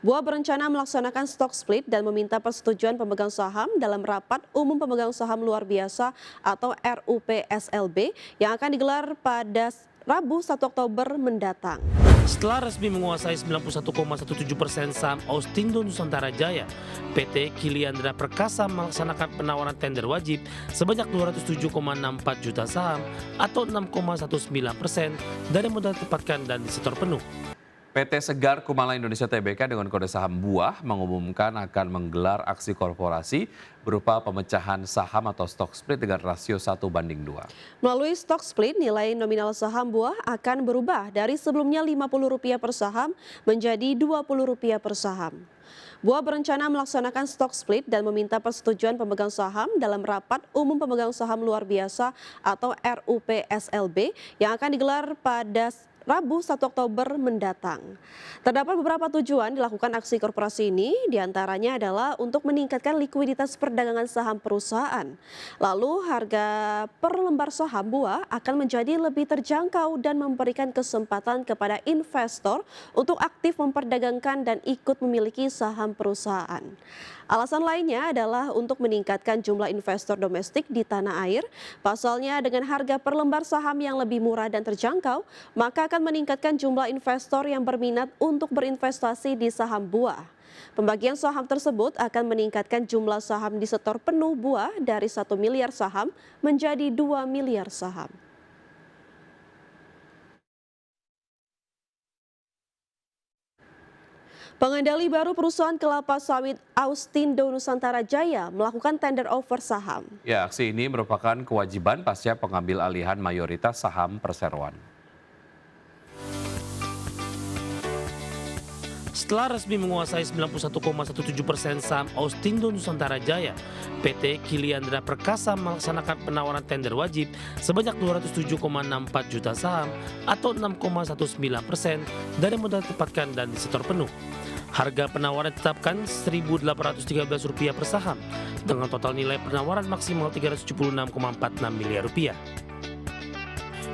BUA berencana melaksanakan stock split dan meminta persetujuan pemegang saham dalam rapat umum pemegang saham luar biasa atau RUPSLB yang akan digelar pada Rabu 1 Oktober mendatang. Setelah resmi menguasai 91,17% saham Austindo Nusantara Jaya, PT Kiliandra Perkasa melaksanakan penawaran tender wajib sebanyak 207,64 juta saham atau 6,19% dari modal didapatkan dan disetor penuh. PT Segar Kumala Indonesia Tbk dengan kode saham BUA mengumumkan akan menggelar aksi korporasi berupa pemecahan saham atau stock split dengan rasio 1:2. Melalui stock split, nilai nominal saham BUA akan berubah dari sebelumnya Rp50 per saham menjadi Rp20 per saham. BUA berencana melaksanakan stock split dan meminta persetujuan pemegang saham dalam rapat umum pemegang saham luar biasa atau RUPSLB yang akan digelar pada Rabu 1 Oktober mendatang. Terdapat beberapa tujuan dilakukan aksi korporasi ini, diantaranya adalah untuk meningkatkan likuiditas perdagangan saham perusahaan. Lalu harga per lembar saham BUA akan menjadi lebih terjangkau dan memberikan kesempatan kepada investor untuk aktif memperdagangkan dan ikut memiliki saham perusahaan. Alasan lainnya adalah untuk meningkatkan jumlah investor domestik di tanah air. Pasalnya dengan harga per lembar saham yang lebih murah dan terjangkau, maka akan meningkatkan jumlah investor yang berminat untuk berinvestasi di saham BUA. Pembagian saham tersebut akan meningkatkan jumlah saham disetor penuh BUA dari 1 miliar saham menjadi 2 miliar saham. Pengendali baru perusahaan kelapa sawit Austindo Nusantara Jaya melakukan tender offer saham. Ya, aksi ini merupakan kewajiban pasca pengambil alihan mayoritas saham perseroan. Setelah resmi menguasai 91,17% saham Austindo Nusantara Jaya, PT Kiliandra Perkasa melaksanakan penawaran tender wajib sebanyak 207,64 juta saham atau 6,19% dari modal didapatkan dan disetor penuh. Harga penawaran ditetapkan Rp1.813 per saham dengan total nilai penawaran maksimal Rp376,46 miliar.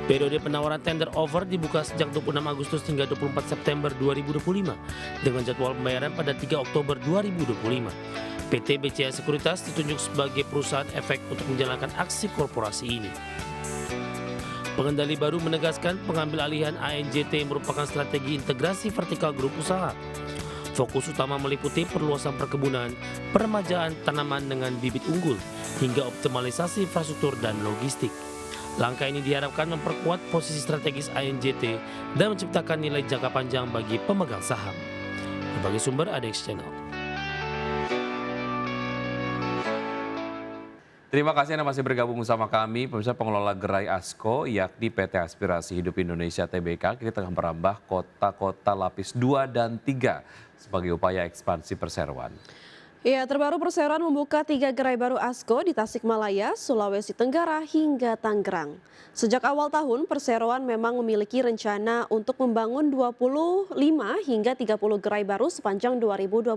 Periode penawaran tender offer dibuka sejak 26 Agustus hingga 24 September 2025 dengan jadwal pembayaran pada 3 Oktober 2025. PT BCA Sekuritas ditunjuk sebagai perusahaan efek untuk menjalankan aksi korporasi ini. Pengendali baru menegaskan pengambil alihan ANJT merupakan strategi integrasi vertikal grup usaha. Fokus utama meliputi perluasan perkebunan, peremajaan tanaman dengan bibit unggul, hingga optimalisasi infrastruktur dan logistik. Langkah ini diharapkan memperkuat posisi strategis ANJT dan menciptakan nilai jangka panjang bagi pemegang saham. Berbagai sumber ADX Channel. Terima kasih Anda masih bergabung bersama kami, pemirsa. Pengelola gerai ASKO yakni PT Aspirasi Hidup Indonesia Tbk kini tengah merambah kota-kota lapis 2 dan 3 sebagai upaya ekspansi perseroan. Ya, terbaru perseroan membuka 3 gerai baru ASKO di Tasikmalaya, Sulawesi Tenggara hingga Tangerang. Sejak awal tahun, perseroan memang memiliki rencana untuk membangun 25 hingga 30 gerai baru sepanjang 2025.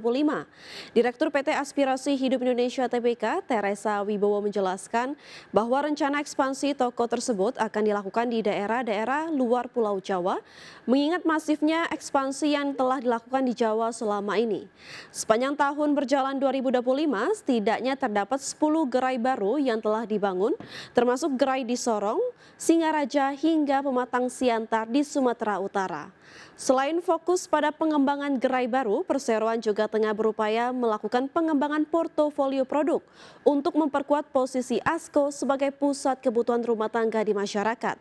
Direktur PT Aspirasi Hidup Indonesia Tbk, Teresa Wibowo menjelaskan bahwa rencana ekspansi toko tersebut akan dilakukan di daerah-daerah luar Pulau Jawa, mengingat masifnya ekspansi yang telah dilakukan di Jawa selama ini. Sepanjang tahun berjalan 2025, setidaknya terdapat 10 gerai baru yang telah dibangun, termasuk gerai di Sorong, Singaraja hingga Pematang Siantar di Sumatera Utara. Selain fokus pada pengembangan gerai baru, perseroan juga tengah berupaya melakukan pengembangan portofolio produk untuk memperkuat posisi ASKO sebagai pusat kebutuhan rumah tangga di masyarakat.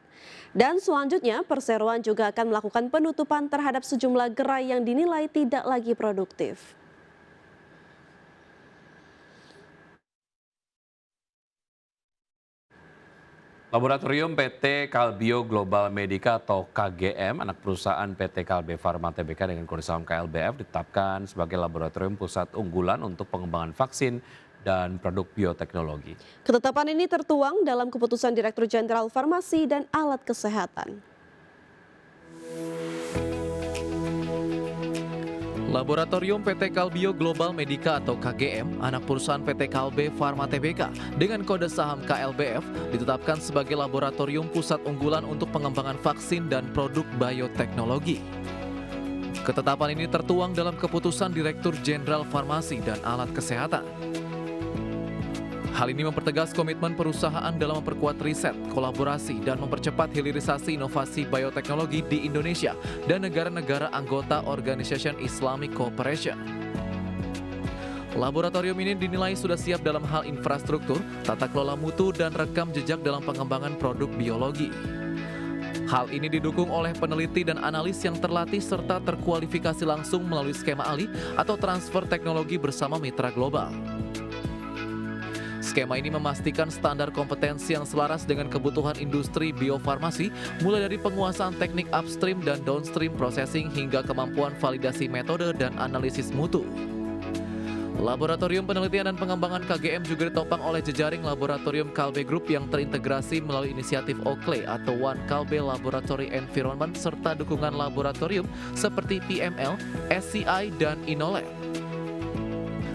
Dan selanjutnya, perseroan juga akan melakukan penutupan terhadap sejumlah gerai yang dinilai tidak lagi produktif. Laboratorium PT Kalbio Global Medica atau KGM, anak perusahaan PT Kalbe Farma Tbk dengan kode saham KLBF, ditetapkan sebagai laboratorium pusat unggulan untuk pengembangan vaksin dan produk bioteknologi. Ketetapan ini tertuang dalam keputusan Direktur Jenderal Farmasi dan Alat Kesehatan. Laboratorium PT Kalbio Global Medica atau KGM, anak perusahaan PT Kalbe Farma Tbk dengan kode saham KLBF, ditetapkan sebagai laboratorium pusat unggulan untuk pengembangan vaksin dan produk bioteknologi. Ketetapan ini tertuang dalam keputusan Direktur Jenderal Farmasi dan Alat Kesehatan. Hal ini mempertegas komitmen perusahaan dalam memperkuat riset, kolaborasi, dan mempercepat hilirisasi inovasi bioteknologi di Indonesia dan negara-negara anggota Organization Islamic Cooperation. Laboratorium ini dinilai sudah siap dalam hal infrastruktur, tata kelola mutu, dan rekam jejak dalam pengembangan produk biologi. Hal ini didukung oleh peneliti dan analis yang terlatih serta terkualifikasi langsung melalui skema ALI atau transfer teknologi bersama mitra global. Skema ini memastikan standar kompetensi yang selaras dengan kebutuhan industri biofarmasi, mulai dari penguasaan teknik upstream dan downstream processing hingga kemampuan validasi metode dan analisis mutu. Laboratorium Penelitian dan Pengembangan KGM juga ditopang oleh jejaring laboratorium Kalbe Group yang terintegrasi melalui inisiatif OKLE atau One Kalbe Laboratory Environment serta dukungan laboratorium seperti PML, SCI, dan Inolab.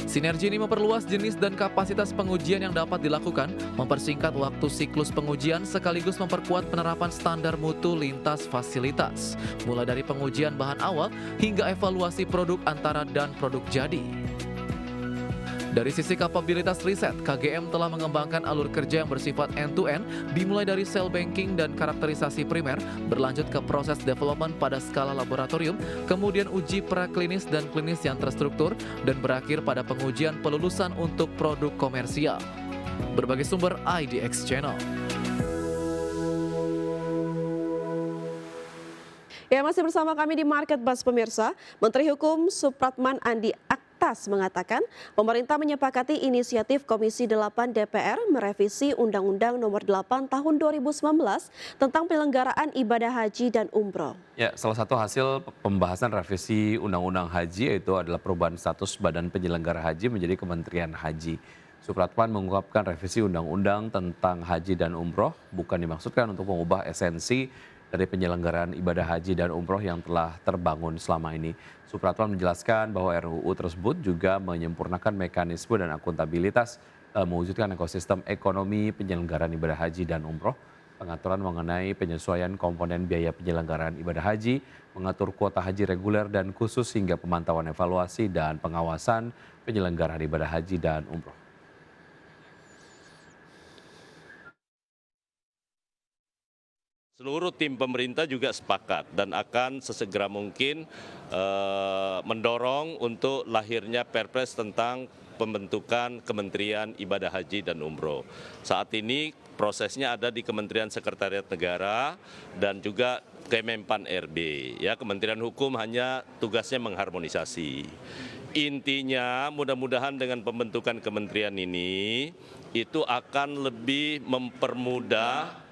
Sinergi ini memperluas jenis dan kapasitas pengujian yang dapat dilakukan, mempersingkat waktu siklus pengujian sekaligus memperkuat penerapan standar mutu lintas fasilitas, mulai dari pengujian bahan awal hingga evaluasi produk antara dan produk jadi. Dari sisi kapabilitas riset, KGM telah mengembangkan alur kerja yang bersifat end-to-end, dimulai dari cell banking dan karakterisasi primer, berlanjut ke proses development pada skala laboratorium, kemudian uji praklinis dan klinis yang terstruktur, dan berakhir pada pengujian pelulusan untuk produk komersial. Berbagai sumber IDX Channel. Ya, masih bersama kami di Market Buzz pemirsa. Menteri Hukum Supratman Andi Aktas mengatakan pemerintah menyepakati inisiatif Komisi 8 DPR merevisi Undang-Undang Nomor 8 Tahun 2019 tentang penyelenggaraan ibadah haji dan umroh. Ya, salah satu hasil pembahasan revisi Undang-Undang Haji yaitu adalah perubahan status Badan Penyelenggara Haji menjadi Kementerian Haji. Supratman mengungkapkan revisi Undang-Undang tentang haji dan umroh bukan dimaksudkan untuk mengubah esensi dari penyelenggaraan ibadah haji dan umroh yang telah terbangun selama ini. Supratman menjelaskan bahwa RUU tersebut juga menyempurnakan mekanisme dan akuntabilitas dalam mewujudkan ekosistem ekonomi penyelenggaraan ibadah haji dan umroh, pengaturan mengenai penyesuaian komponen biaya penyelenggaraan ibadah haji, mengatur kuota haji reguler dan khusus hingga pemantauan evaluasi dan pengawasan penyelenggaraan ibadah haji dan umroh. Seluruh tim pemerintah juga sepakat dan akan sesegera mungkin mendorong untuk lahirnya Perpres tentang pembentukan Kementerian Ibadah Haji dan Umroh. Saat ini prosesnya ada di Kementerian Sekretariat Negara dan juga Kemenpan RB. Ya, Kementerian Hukum hanya tugasnya mengharmonisasi. Intinya mudah-mudahan dengan pembentukan kementerian ini itu akan lebih mempermudah